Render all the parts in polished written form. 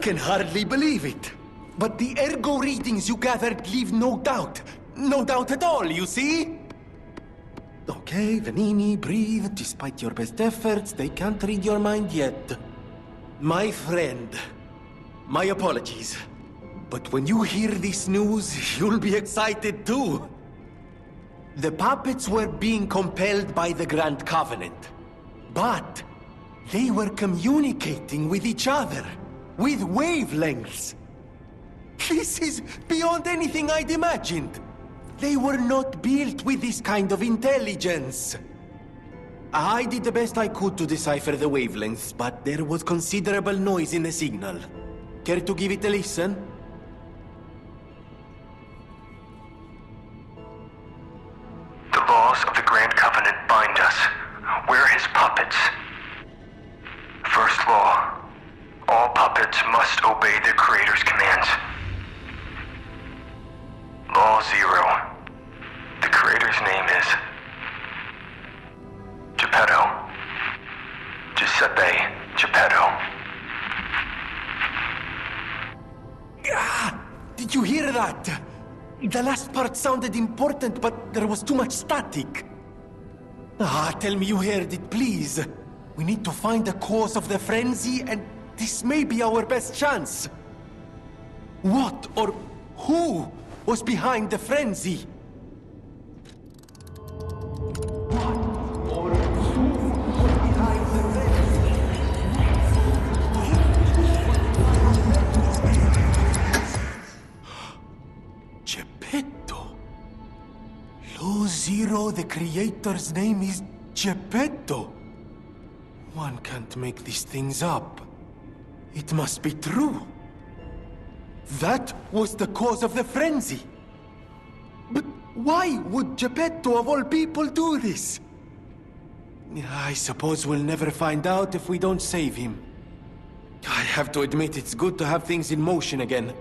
can hardly believe it. But the ergo readings you gathered leave no doubt. No doubt at all, you see? Okay, Venini, breathe. Despite your best efforts, they can't read your mind yet. My friend, my apologies. But when you hear this news, you'll be excited too. The puppets were being compelled by the Grand Covenant. But they were communicating with each other, with wavelengths. This is beyond anything I'd imagined. They were not built with this kind of intelligence. I did the best I could to decipher the wavelengths, but there was considerable noise in the signal. Care to give it a listen? The laws of the Grand Covenant bind us. We're his puppets. First law. All puppets must obey their creator's commands. Law 0. The creator's name is Geppetto. Giuseppe Geppetto. Ah! Did you hear that? The last part sounded important, but there was too much static. Tell me you heard it, please. We need to find the cause of the frenzy, and this may be our best chance. What or who was behind the frenzy? What or who was behind the frenzy? Geppetto. Law 0, the creator's name is Geppetto. One can't make these things up. It must be true. That was the cause of the frenzy. But why would Geppetto of all people do this? I suppose we'll never find out if we don't save him. I have to admit it's good to have things in motion again.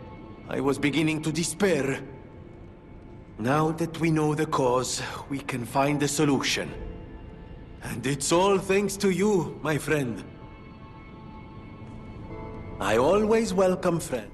I was beginning to despair. Now that we know the cause, we can find a solution. And it's all thanks to you, my friend. I always welcome friends.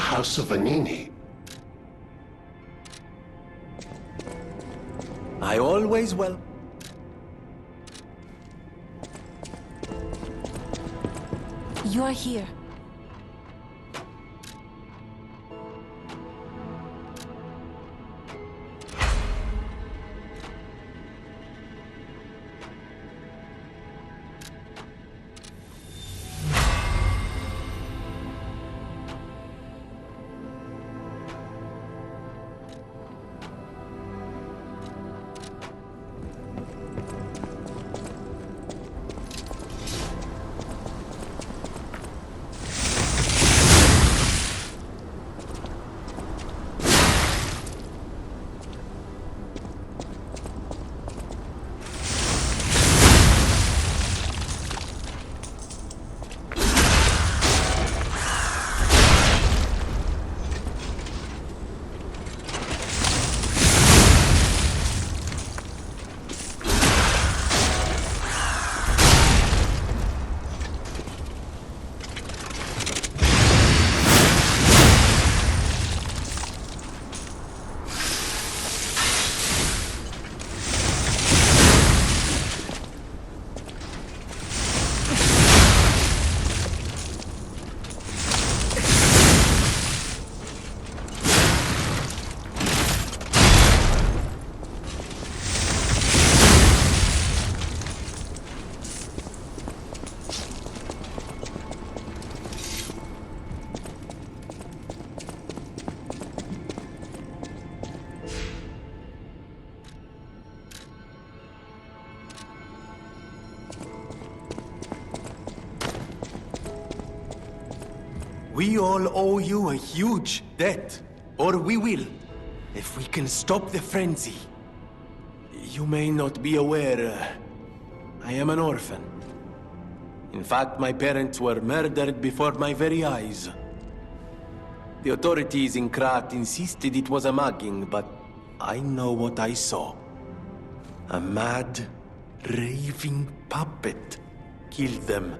House of Vanini. I always will. You're here. We all owe you a huge debt. Or we will, if we can stop the frenzy. You may not be aware, I am an orphan. In fact, my parents were murdered before my very eyes. The authorities in Krat insisted it was a mugging, but I know what I saw. A mad, raving puppet killed them.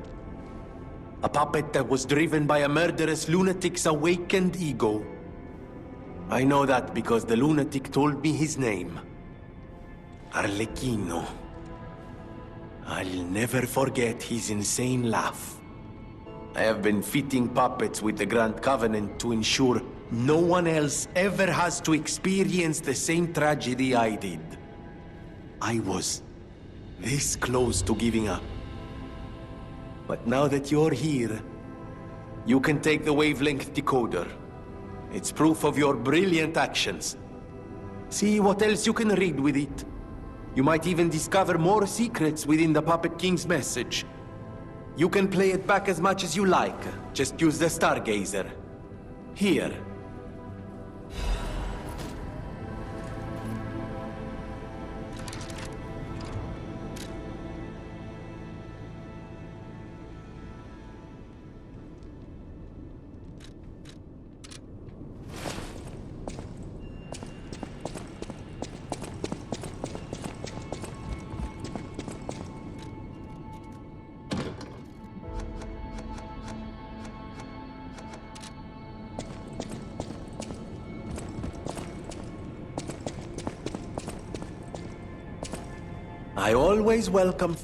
A puppet that was driven by a murderous lunatic's awakened ego. I know that because the lunatic told me his name. Arlecchino. I'll never forget his insane laugh. I have been fitting puppets with the Grand Covenant to ensure no one else ever has to experience the same tragedy I did. I was this close to giving up. But now that you're here, you can take the wavelength decoder. It's proof of your brilliant actions. See what else you can read with it. You might even discover more secrets within the Puppet King's message. You can play it back as much as you like. Just use the Stargazer. Here. I always welcome...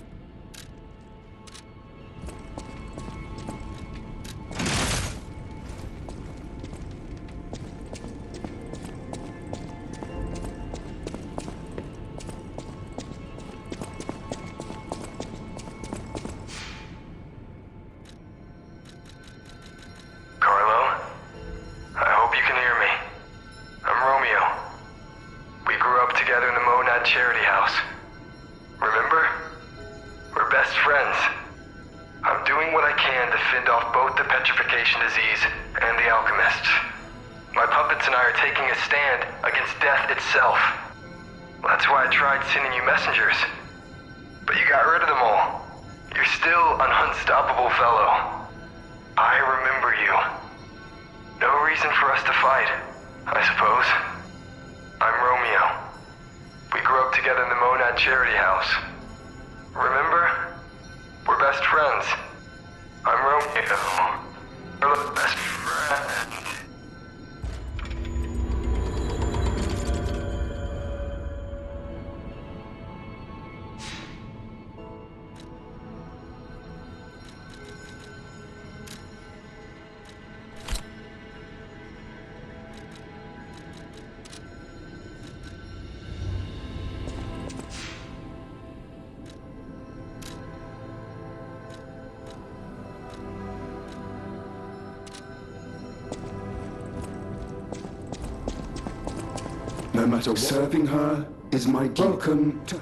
matter what. Serving her is my duty. Welcome to...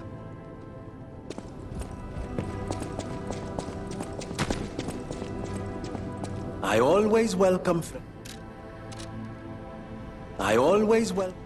I always welcome... I always welcome...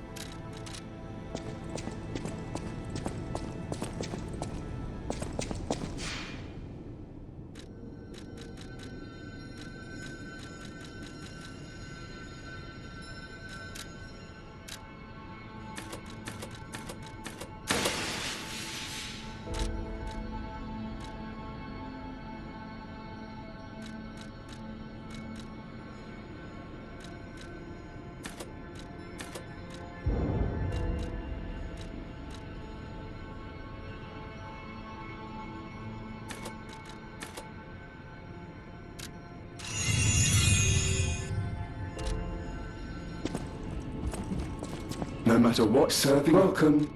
No matter what, serving. Welcome.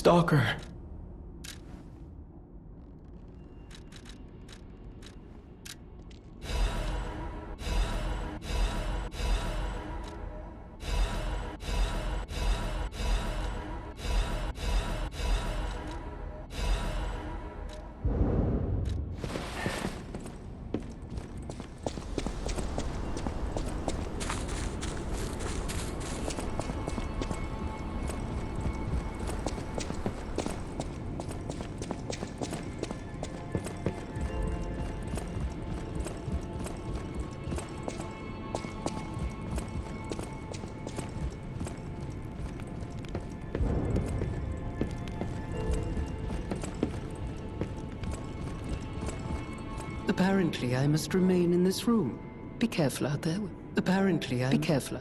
Stalker. Apparently, I must remain in this room. Be careful out there. Apparently, Be careful.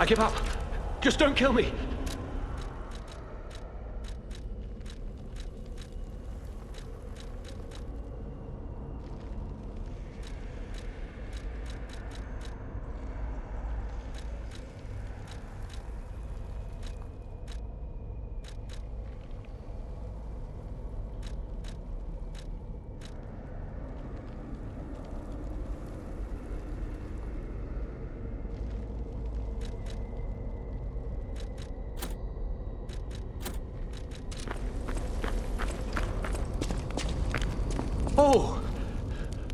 I give up. Just don't kill me. Oh,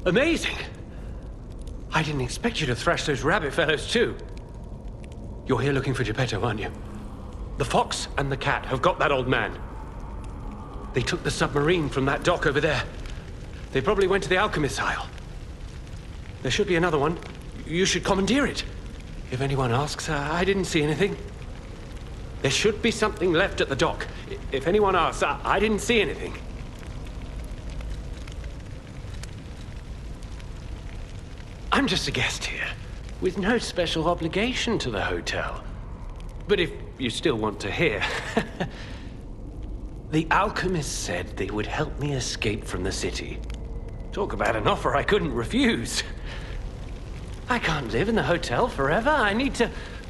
amazing. I didn't expect you to thrash those rabbit fellows too. You're here looking for Geppetto, aren't you? The fox and the cat have got that old man. They took the submarine from that dock over there. They probably went to the alchemist's isle. There should be another one. You should commandeer it. If anyone asks, I didn't see anything. There should be something left at the dock. If anyone asks, I didn't see anything. I'm just a guest here, with no special obligation to the hotel. But if you still want to hear... The alchemist said they would help me escape from the city. Talk about an offer I couldn't refuse. I can't live in the hotel forever. I need to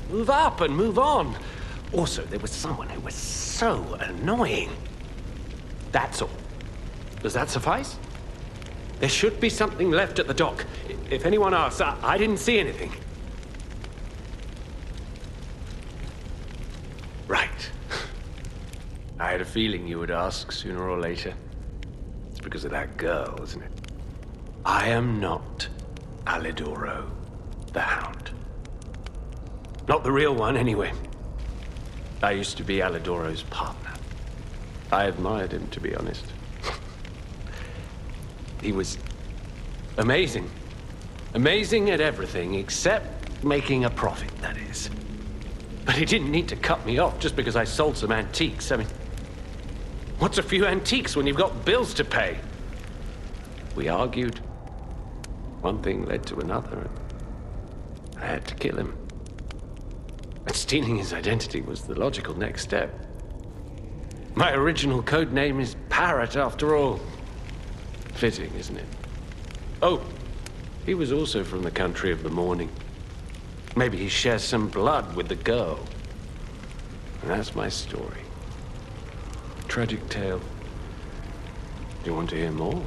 move up and move on. Also, there was someone who was so annoying. That's all. Does that suffice? There should be something left at the dock. If anyone asks, I didn't see anything. Right. I had a feeling you would ask sooner or later. It's because of that girl, isn't it? I am not Alidoro, the Hound. Not the real one, anyway. I used to be Alidoro's partner. I admired him, to be honest. He was amazing. Amazing at everything, except making a profit, that is. But he didn't need to cut me off just because I sold some antiques. I mean, what's a few antiques when you've got bills to pay? We argued. One thing led to another. I had to kill him. And stealing his identity was the logical next step. My original code name is Parrot, after all. Fitting, isn't it? Oh, he was also from the country of the morning. Maybe he shares some blood with the girl. And that's my story. Tragic tale. Do you want to hear more?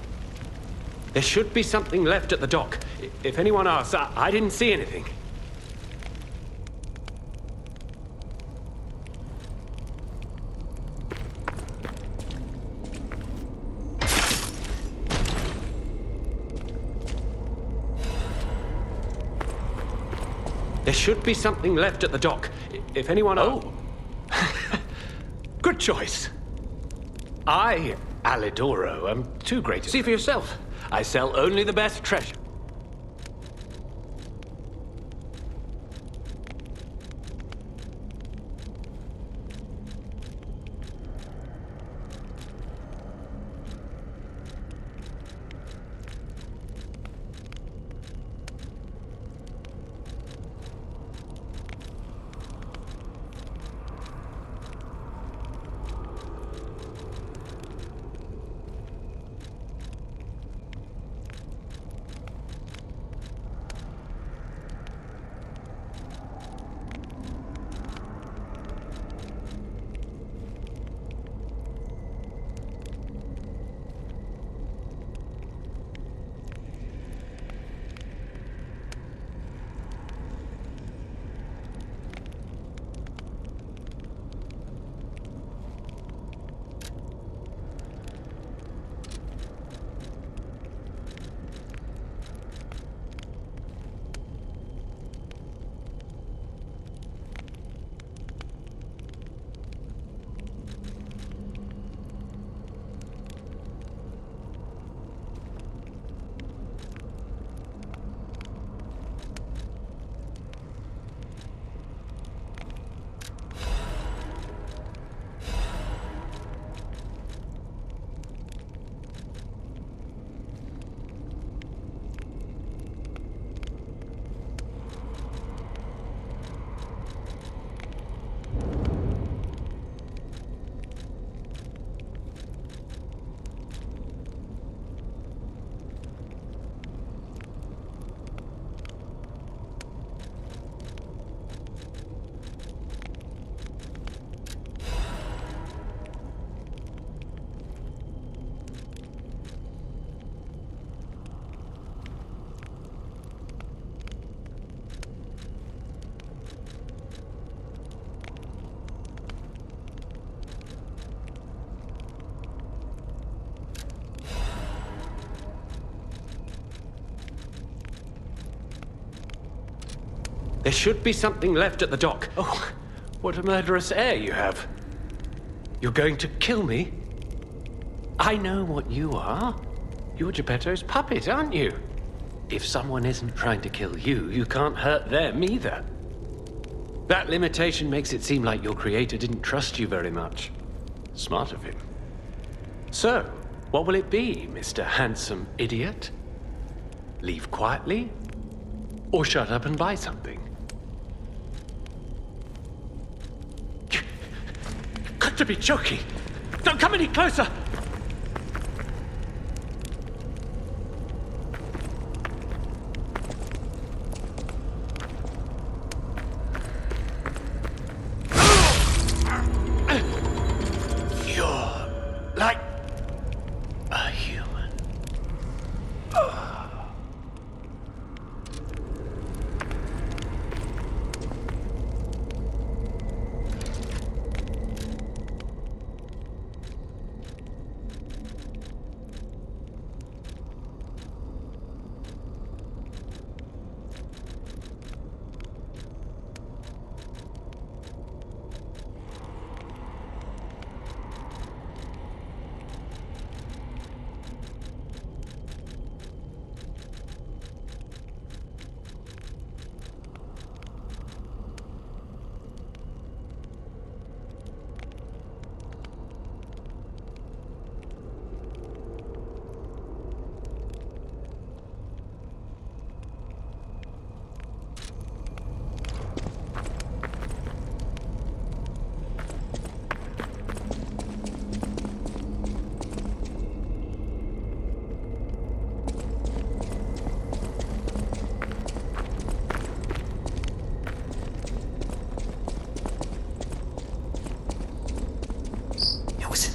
There should be something left at the dock. If anyone asks, I didn't see anything. There should be something left at the dock. If anyone... Oh. Good choice. I, Alidoro, am too great to see for yourself. I sell only the best treasure. There should be something left at the dock. Oh, what a murderous air you have. You're going to kill me? I know what you are. You're Geppetto's puppet, aren't you? If someone isn't trying to kill you, you can't hurt them either. That limitation makes it seem like your creator didn't trust you very much. Smart of him. So, what will it be, Mr. Handsome Idiot? Leave quietly? Or shut up and buy something? You've got to be joking! Don't come any closer! Like a human.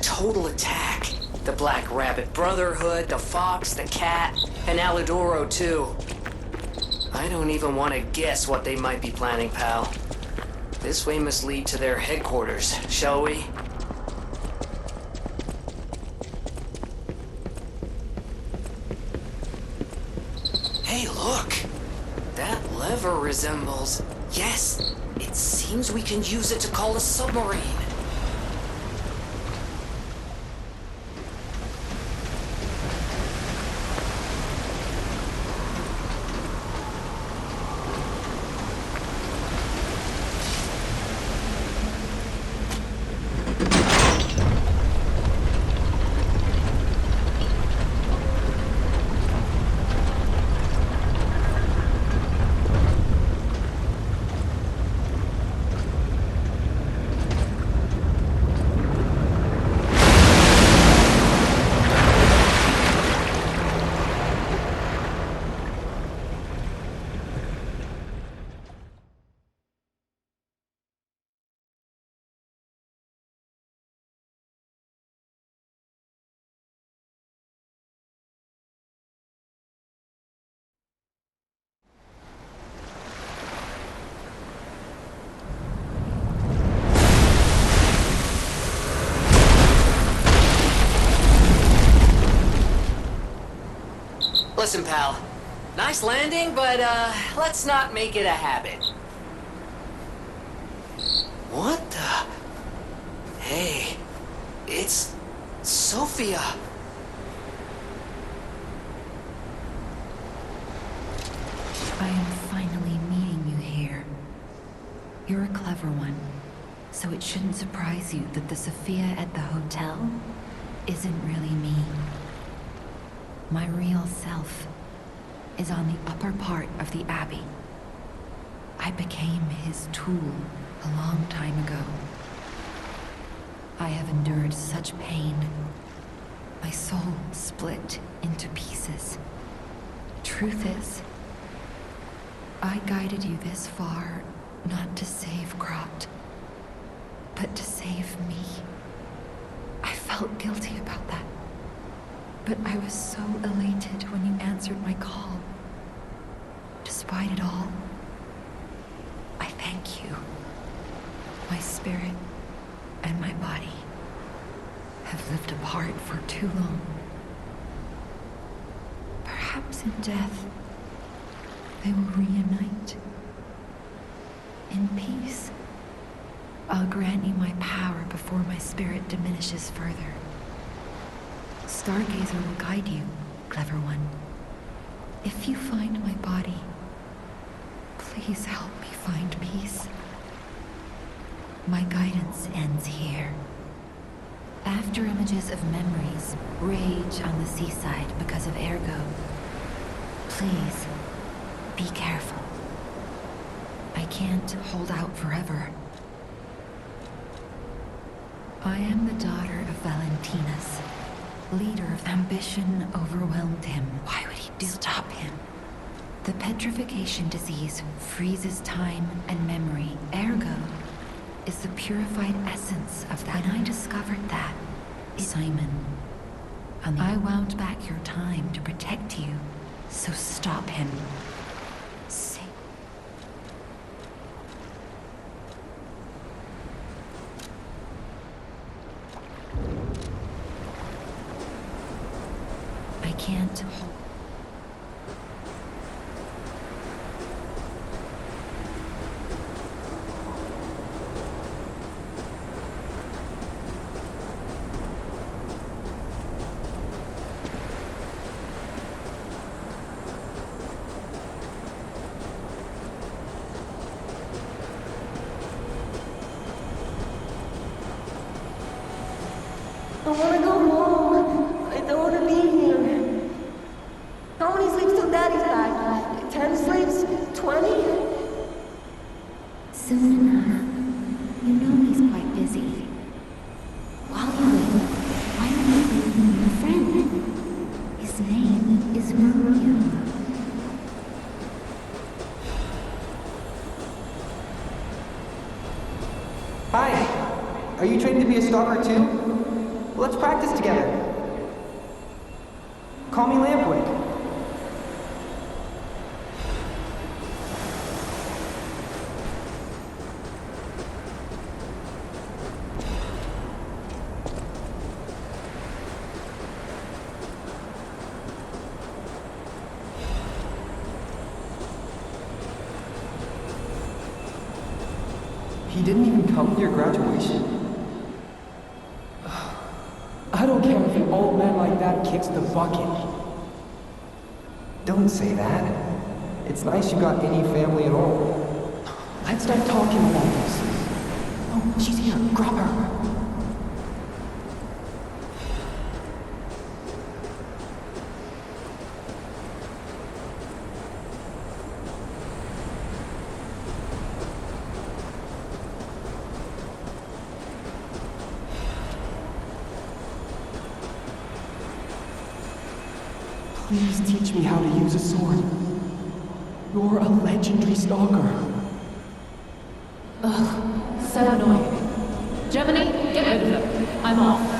Total attack. The Black Rabbit Brotherhood, the Fox, the Cat, and Alidoro too. I don't even want to guess what they might be planning, pal. This way must lead to their headquarters, shall we? Hey, look! That lever resembles... Yes! It seems we can use it to call a submarine. Listen, pal. Nice landing, but, let's not make it a habit. What the... Hey, it's... Sophia. I am finally meeting you here. You're a clever one, so it shouldn't surprise you that the Sophia at the hotel isn't really me. My real self is on the upper part of the Abbey. I became his tool a long time ago. I have endured such pain. My soul split into pieces. Truth is, I guided you this far not to save Krat, but to save me. I felt guilty about that. But I was so elated when you answered my call. Despite it all, I thank you. My spirit and my body have lived apart for too long. Perhaps in death, they will reunite. in peace. I'll grant you my power before my spirit diminishes further. Stargazer will guide you, clever one. If you find my body, please help me find peace. My guidance ends here. After images of memories rage on the seaside because of Ergo, please, be careful. I can't hold out forever. I am the daughter of Valentinus. Leader of ambition overwhelmed him. Why would he stop him? The petrification disease freezes time and memory. Ergo is the purified essence of that. When I discovered that, Simon, I wound back your time to protect you. So stop him. I can't hold. I wanna go home. I don't wanna be here. How many sleeps till Daddy's back? 10 sleeps? 20? Soon enough. You know he's quite busy. While you wait, why don't you wait on your friend? His name is Maria. Hi. Are you trained to be a stalker too? Let's practice together. Call me Lampwick. He didn't even come to your graduation? I don't care if an old man like that kicks the bucket. Don't say that. It's nice you got any family at all. Let's start talking about this. Oh, she's here. Grab her. Please teach me how to use a sword. You're a legendary stalker. Ugh, so annoying. Gemini, get rid of him. I'm off.